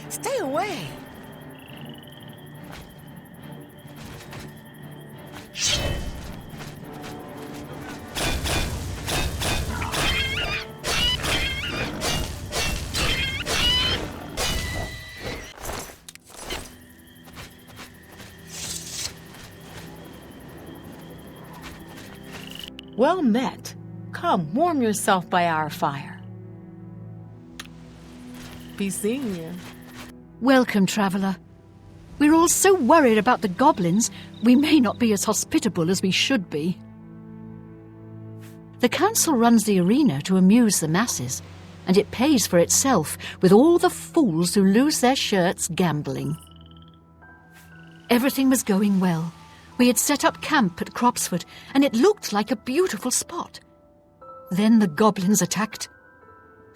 Stay away. Well met. Come, warm yourself by our fire. Be seeing you. Welcome, traveller. We're all so worried about the goblins, we may not be as hospitable as we should be. The council runs the arena to amuse the masses, and it pays for itself with all the fools who lose their shirts gambling. Everything was going well. We had set up camp at Cropsford, and it looked like a beautiful spot. Then the goblins attacked.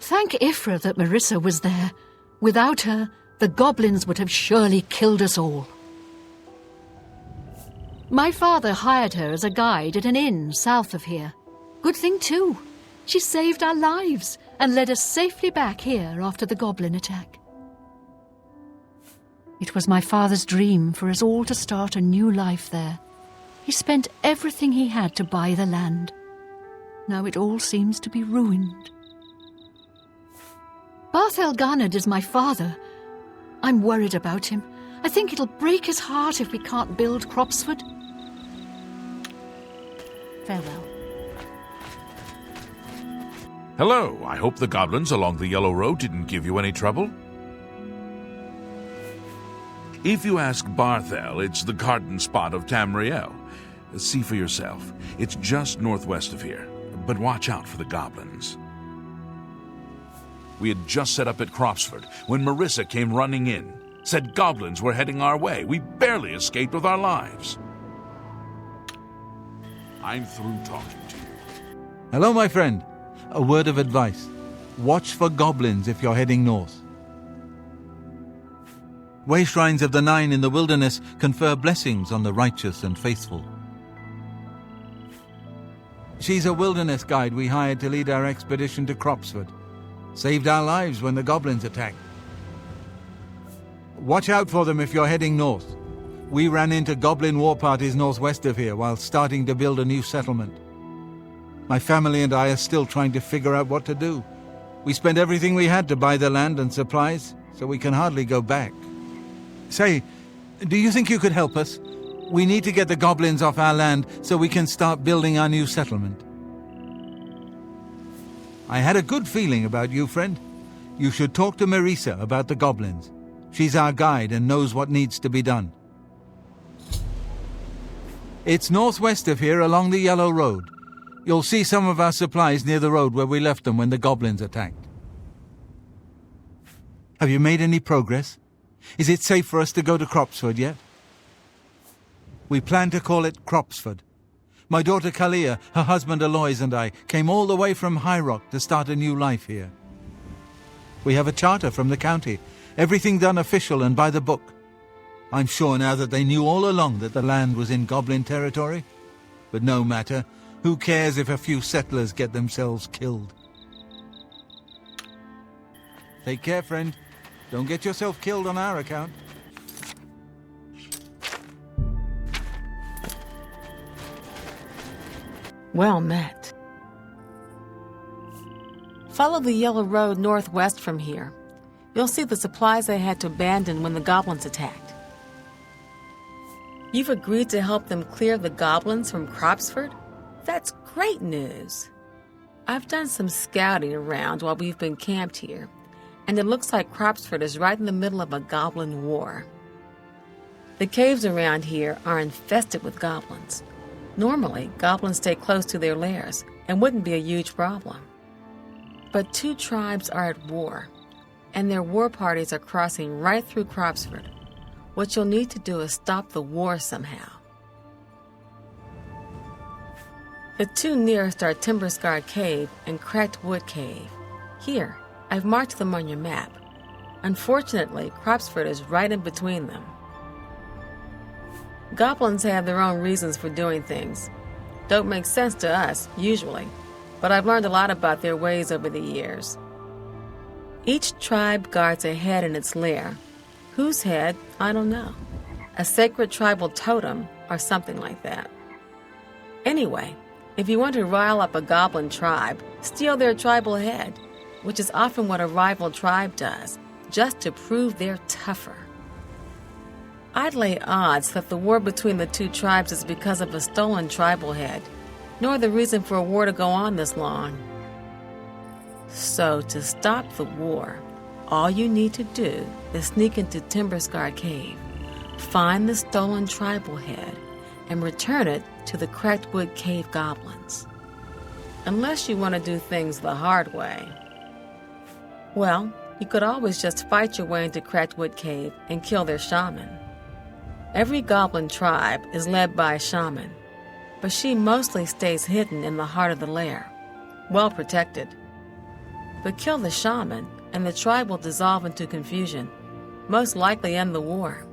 Thank Ifra that Marissa was there. Without her, the goblins would have surely killed us all. My father hired her as a guide at an inn south of here. Good thing too. She saved our lives and led us safely back here after the goblin attack. It was my father's dream for us all to start a new life there. He spent everything he had to buy the land. Now it all seems to be ruined. Barth Elgarnad is my father. I'm worried about him. I think it'll break his heart if we can't build Cropsford. Farewell. Hello, I hope the goblins along the Yellow Road didn't give you any trouble. If you ask Barthel, it's the garden spot of Tamriel. See for yourself. It's just northwest of here, but watch out for the goblins. We had just set up at Cropsford when Marissa came running in. Said goblins were heading our way. We barely escaped with our lives. I'm through talking to you. Hello, my friend. A word of advice. Watch for goblins if you're heading north. Way shrines of the Nine in the wilderness confer blessings on the righteous and faithful. She's a wilderness guide we hired to lead our expedition to Cropsford. Saved our lives when the goblins attacked. Watch out for them if you're heading north. We ran into goblin war parties northwest of here while starting to build a new settlement. My family and I are still trying to figure out what to do. We spent everything we had to buy the land and supplies, so we can hardly go back. Say, do you think you could help us? We need to get the goblins off our land so we can start building our new settlement. I had a good feeling about you, friend. You should talk to Marissa about the goblins. She's our guide and knows what needs to be done. It's northwest of here along the Yellow Road. You'll see some of our supplies near the road where we left them when the goblins attacked. Have you made any progress? Is it safe for us to go to Cropsford yet? We plan to call it Cropsford. My daughter Kalia, her husband Aloys and I came all the way from High Rock to start a new life here. We have a charter from the county, everything done official and by the book. I'm sure now that they knew all along that the land was in goblin territory. But no matter, who cares if a few settlers get themselves killed? Take care, friend. Don't get yourself killed on our account. Well met. Follow the Yellow Road northwest from here. You'll see the supplies they had to abandon when the goblins attacked. You've agreed to help them clear the goblins from Cropsford? That's great news. I've done some scouting around while we've been camped here, and it looks like Cropsford is right in the middle of a goblin war. The caves around here are infested with goblins. Normally, goblins stay close to their lairs and wouldn't be a huge problem. But two tribes are at war, and their war parties are crossing right through Cropsford. What you'll need to do is stop the war somehow. The two nearest are Timberscar Cave and Cracked Wood Cave. Here, I've marked them on your map. Unfortunately, Cropsford is right in between them. Goblins have their own reasons for doing things. Don't make sense to us, usually, but I've learned a lot about their ways over the years. Each tribe guards a head in its lair, Whose head? I don't know. A sacred tribal totem or something like that. Anyway, if you want to rile up a goblin tribe, steal their tribal head, which is often what a rival tribe does, just to prove they're tougher. I'd lay odds that the war between the two tribes is because of a stolen tribal head, nor the reason for a war to go on this long. So, to stop the war, all you need to do is sneak into Timberscar Cave, find the stolen tribal head, and return it to the Cracked Wood Cave goblins. Unless you want to do things the hard way. Well, you could always just fight your way into Cracked Wood Cave and kill their shaman. Every goblin tribe is led by a shaman, but she mostly stays hidden in the heart of the lair, well protected. But kill the shaman, and the tribe will dissolve into confusion, most likely end the war.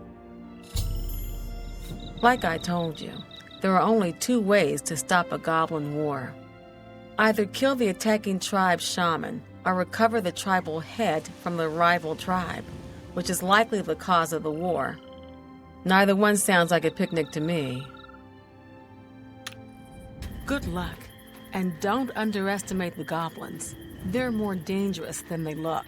Like I told you, there are only two ways to stop a goblin war. Either kill the attacking tribe's shaman, or recover the tribal head from the rival tribe, which is likely the cause of the war. Neither one sounds like a picnic to me. Good luck, and don't underestimate the goblins. They're more dangerous than they look.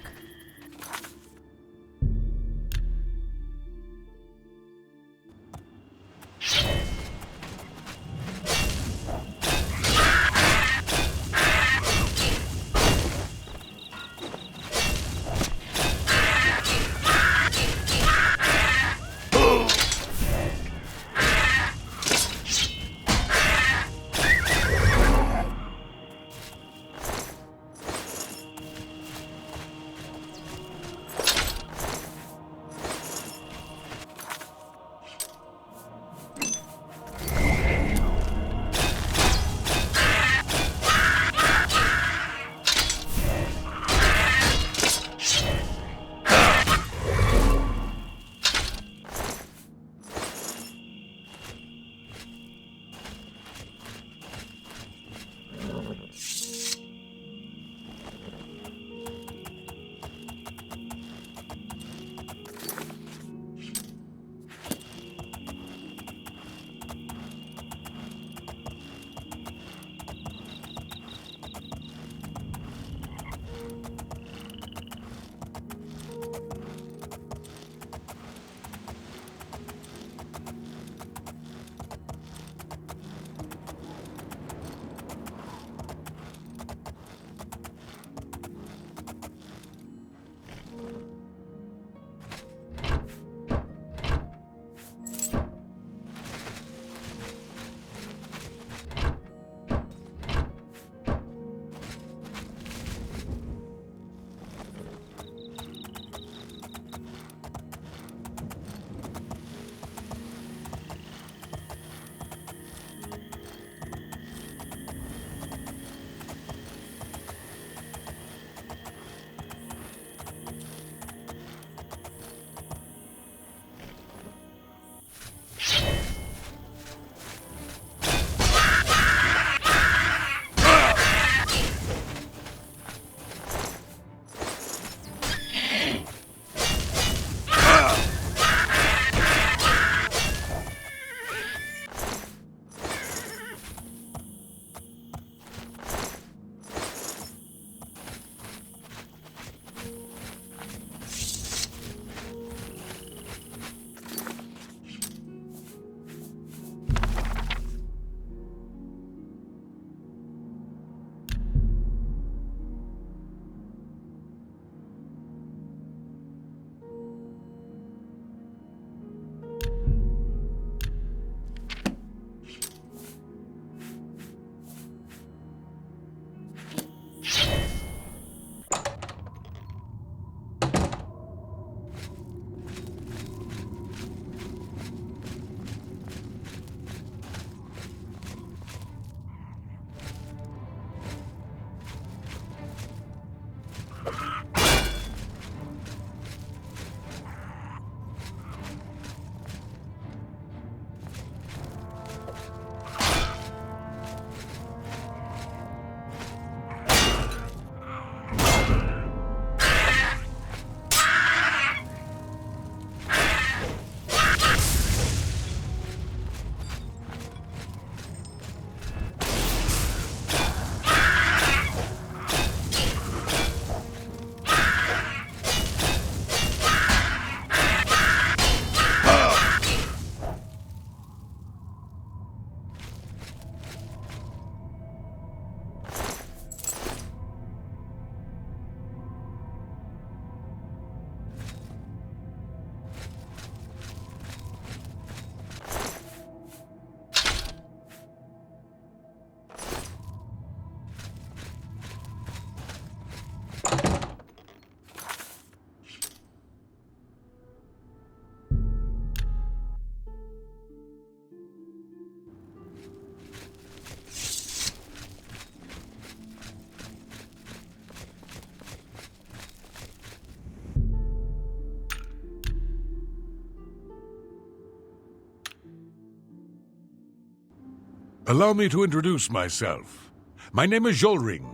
Allow me to introduce myself. My name is Jolring.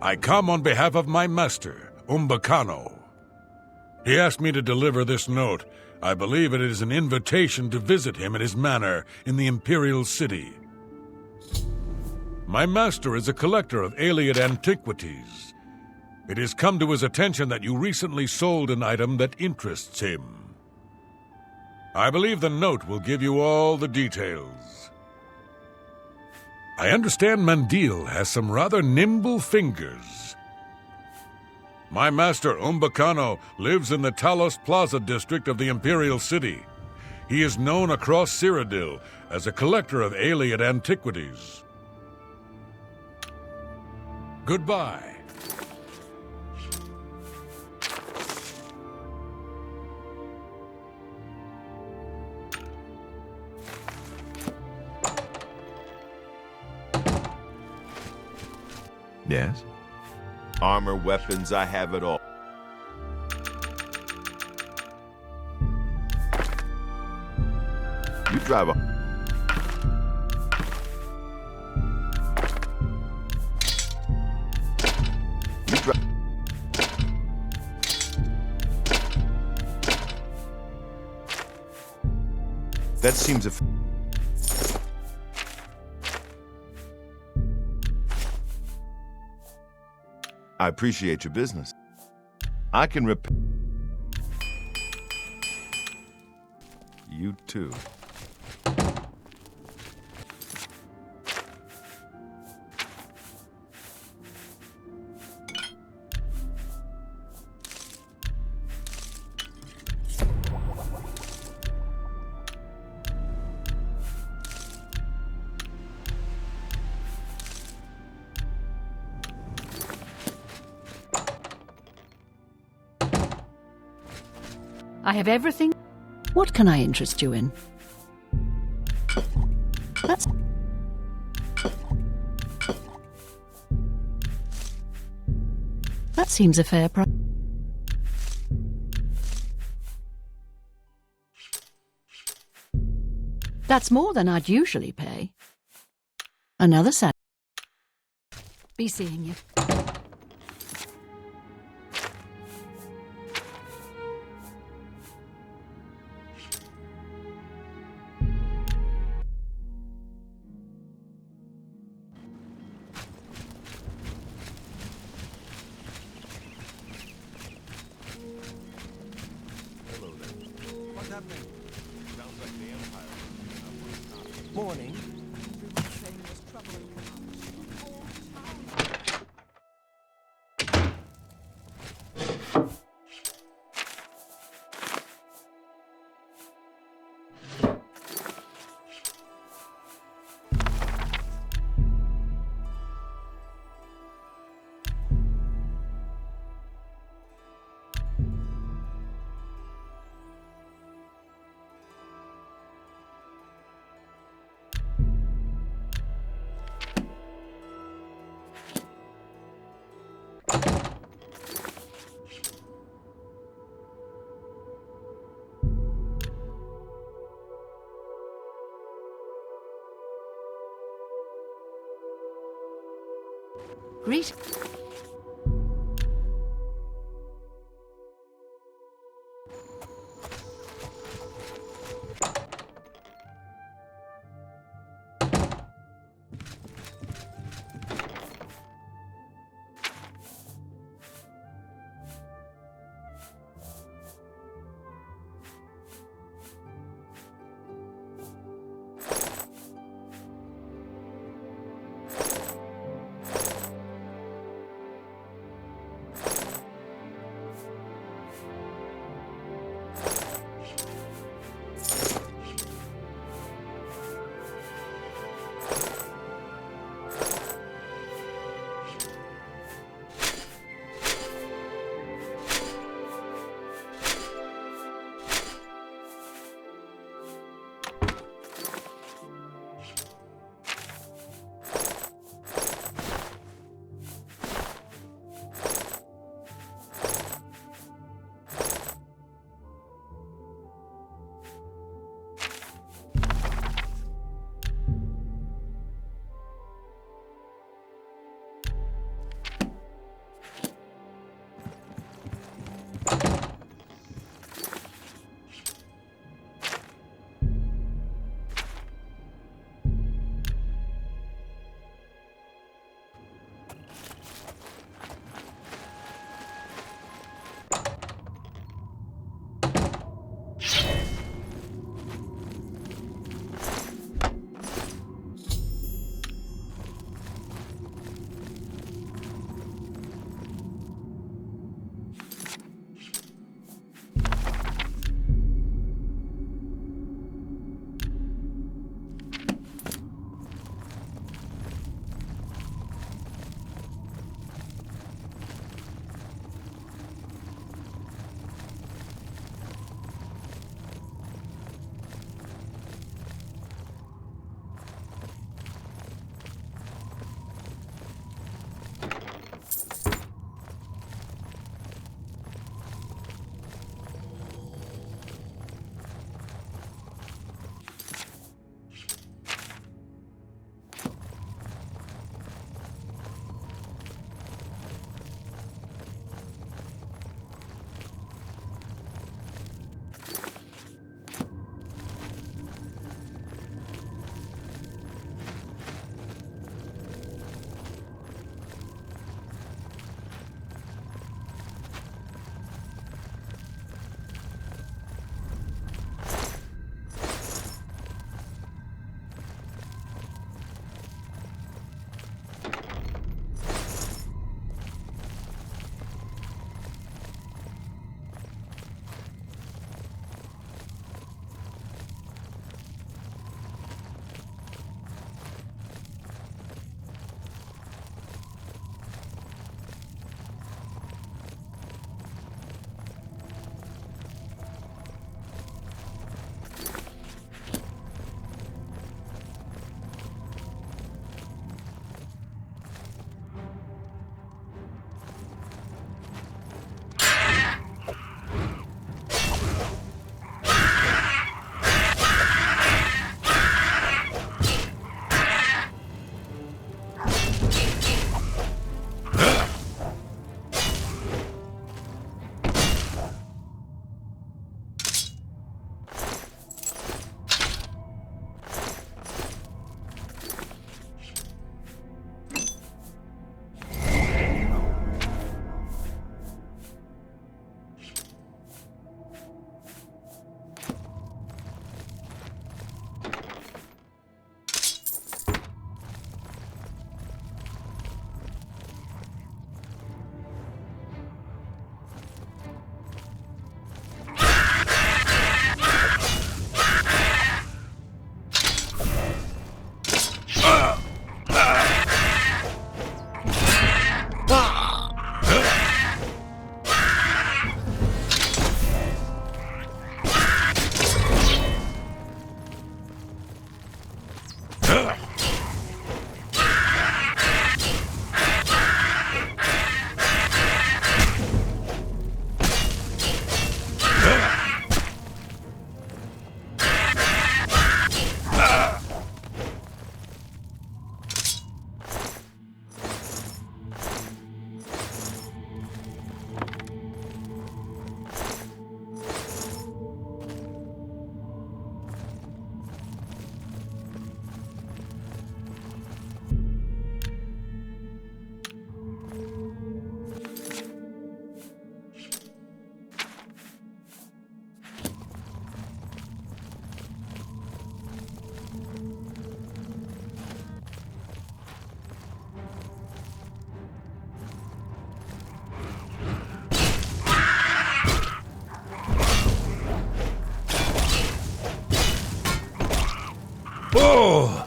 I come on behalf of my master, Umbacano. He asked me to deliver this note. I believe it is an invitation to visit him at his manor in the Imperial City. My master is a collector of alien antiquities. It has come to his attention that you recently sold an item that interests him. I believe the note will give you all the details. I understand Mandil has some rather nimble fingers. My master, Umbacano, lives in the Talos Plaza district of the Imperial City. He is known across Cyrodiil as a collector of alien antiquities. Goodbye. Yes? Armor, weapons, I have it all. You drive a... You drive... That seems a... I appreciate your business. I can You too. I have everything. What can I interest you in? That's... That seems a fair price. That's more than I'd usually pay. Another sad. Be seeing you. Morning. Great. Oh!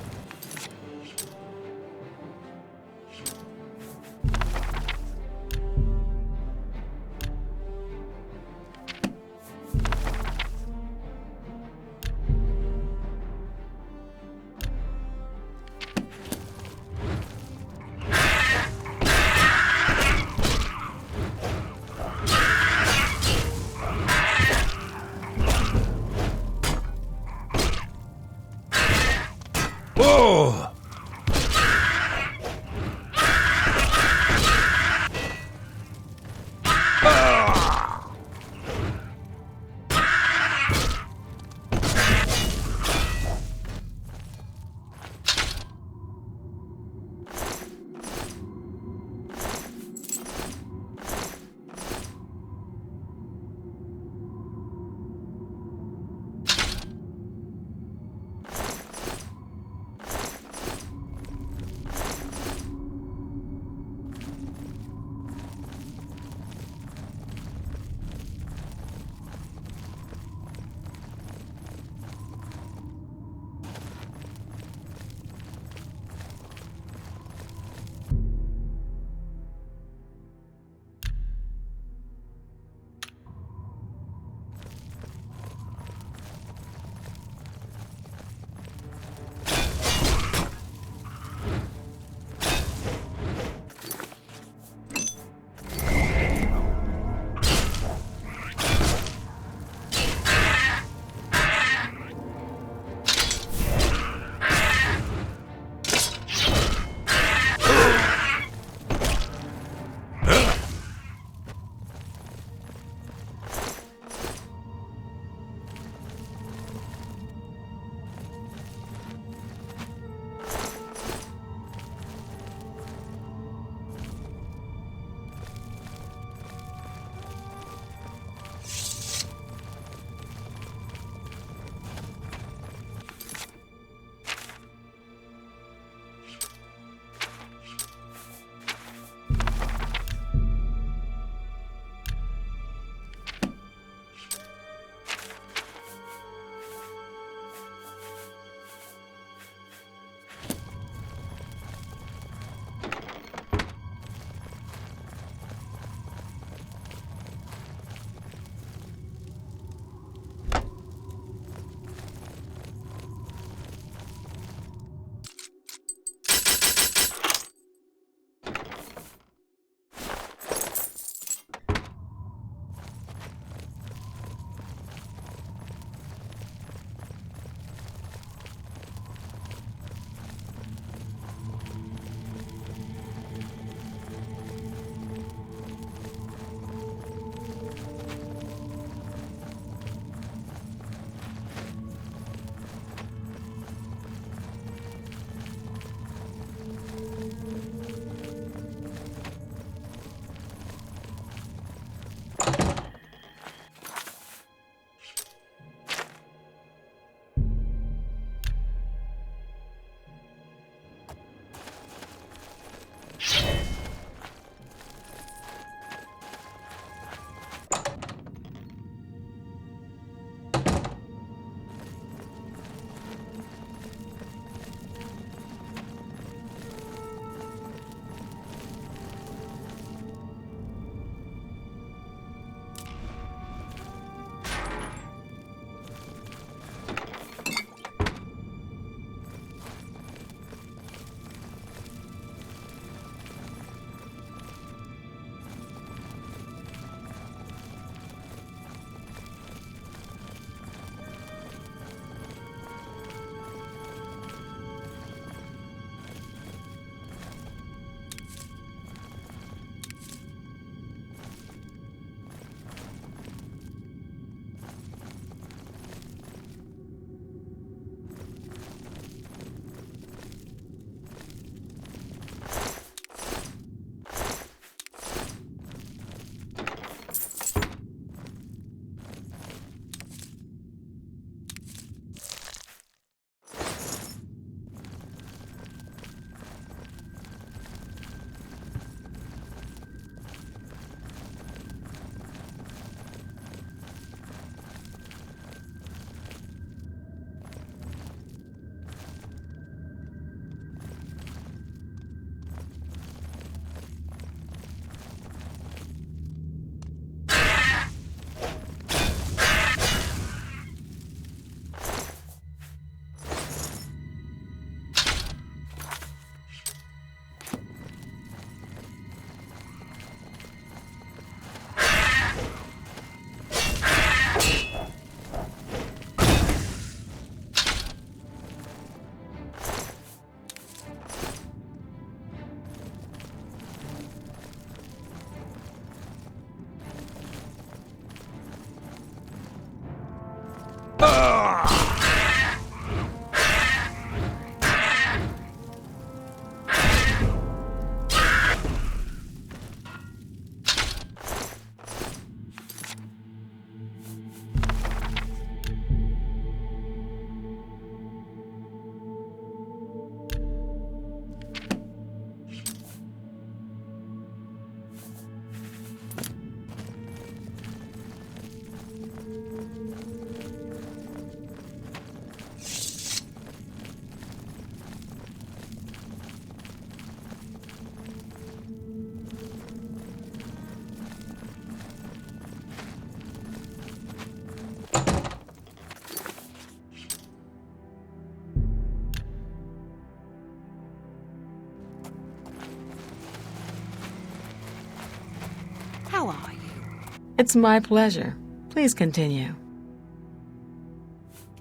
It's my pleasure. Please continue.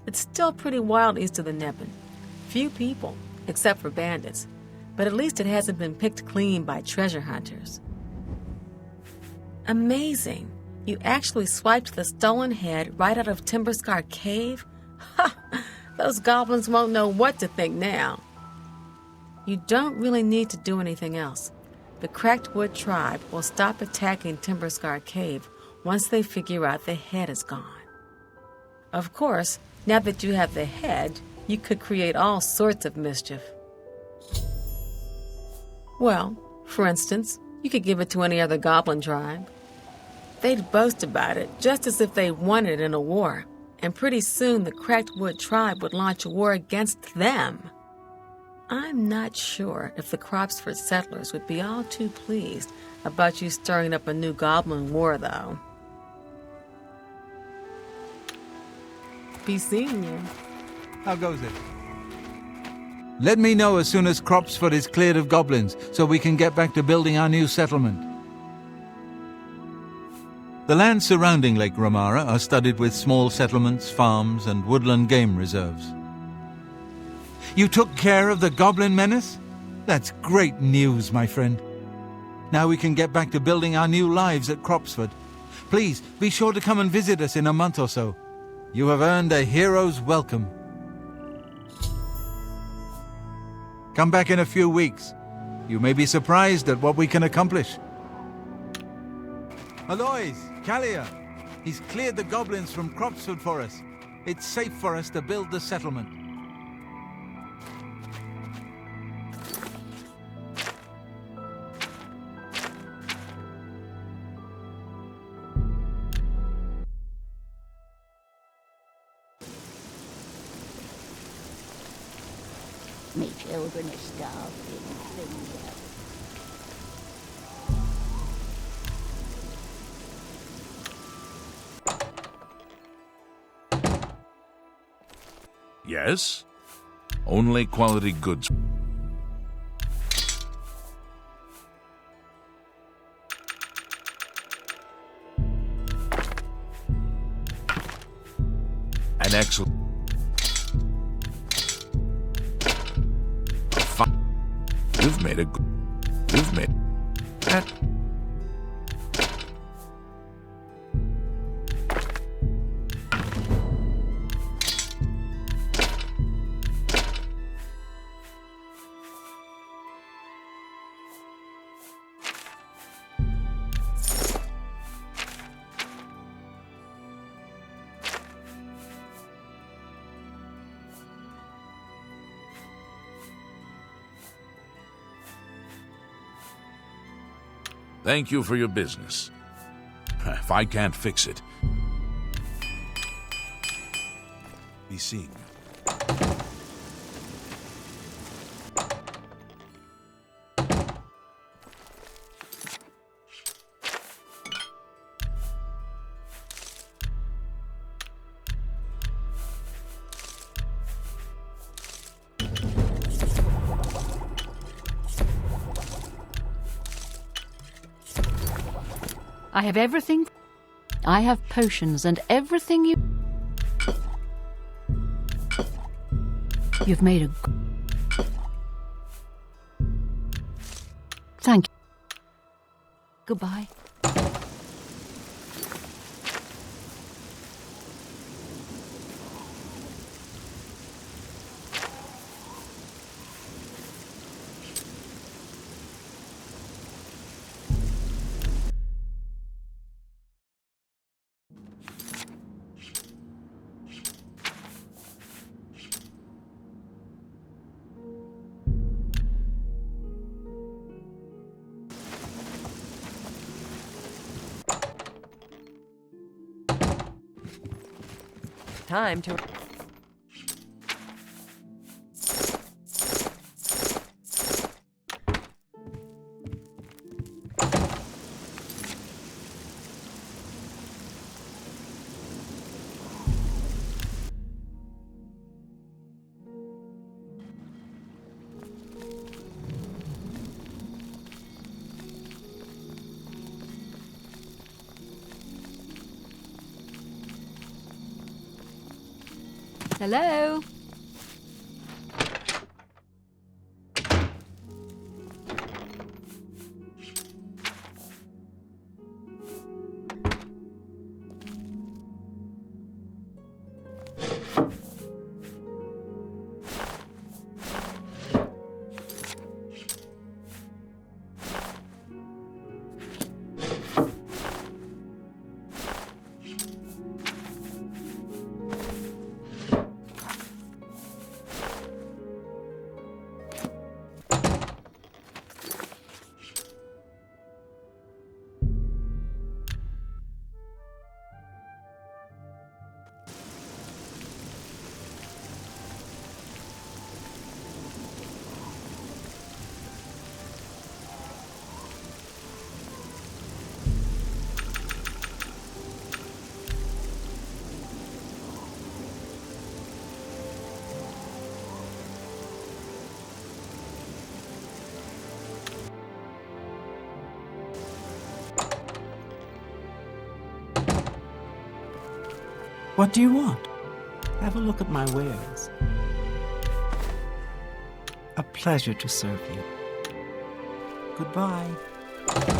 It's still pretty wild east of the Neppen. Few people, except for bandits, but at least it hasn't been picked clean by treasure hunters. Amazing. You actually swiped the stolen head right out of Timberscar Cave? Ha! Those goblins won't know what to think now. You don't really need to do anything else. The Cracked Wood tribe will stop attacking Timberscar Cave once they figure out the head is gone. Of course, now that you have the head, you could create all sorts of mischief. Well, for instance, you could give it to any other goblin tribe. They'd boast about it just as if they won it in a war, and pretty soon the Cracked Wood tribe would launch a war against them. I'm not sure if the Cropsford settlers would be all too pleased about you stirring up a new goblin war, though. Be seeing you. How goes it? Let me know as soon as Cropsford is cleared of goblins so we can get back to building our new settlement. The lands surrounding Lake Ramara are studded with small settlements, farms, and woodland game reserves. You took care of the goblin menace? That's great news, my friend. Now we can get back to building our new lives at Cropsford. Please, be sure to come and visit us in a month or so. You have earned a hero's welcome. Come back in a few weeks. You may be surprised at what we can accomplish. Alois, Kalia, he's cleared the goblins from Cropsford for us. It's safe for us to build the settlement. Me children are starving. Yes? Only quality goods. An excellent... You've made a... You've made... That... Thank you for your business. If I can't fix it, be seeing you. I have everything. I have potions and everything you... You've made a... Thank you. Goodbye. Time to... Hello? What do you want? Have a look at my wares. A pleasure to serve you. Goodbye.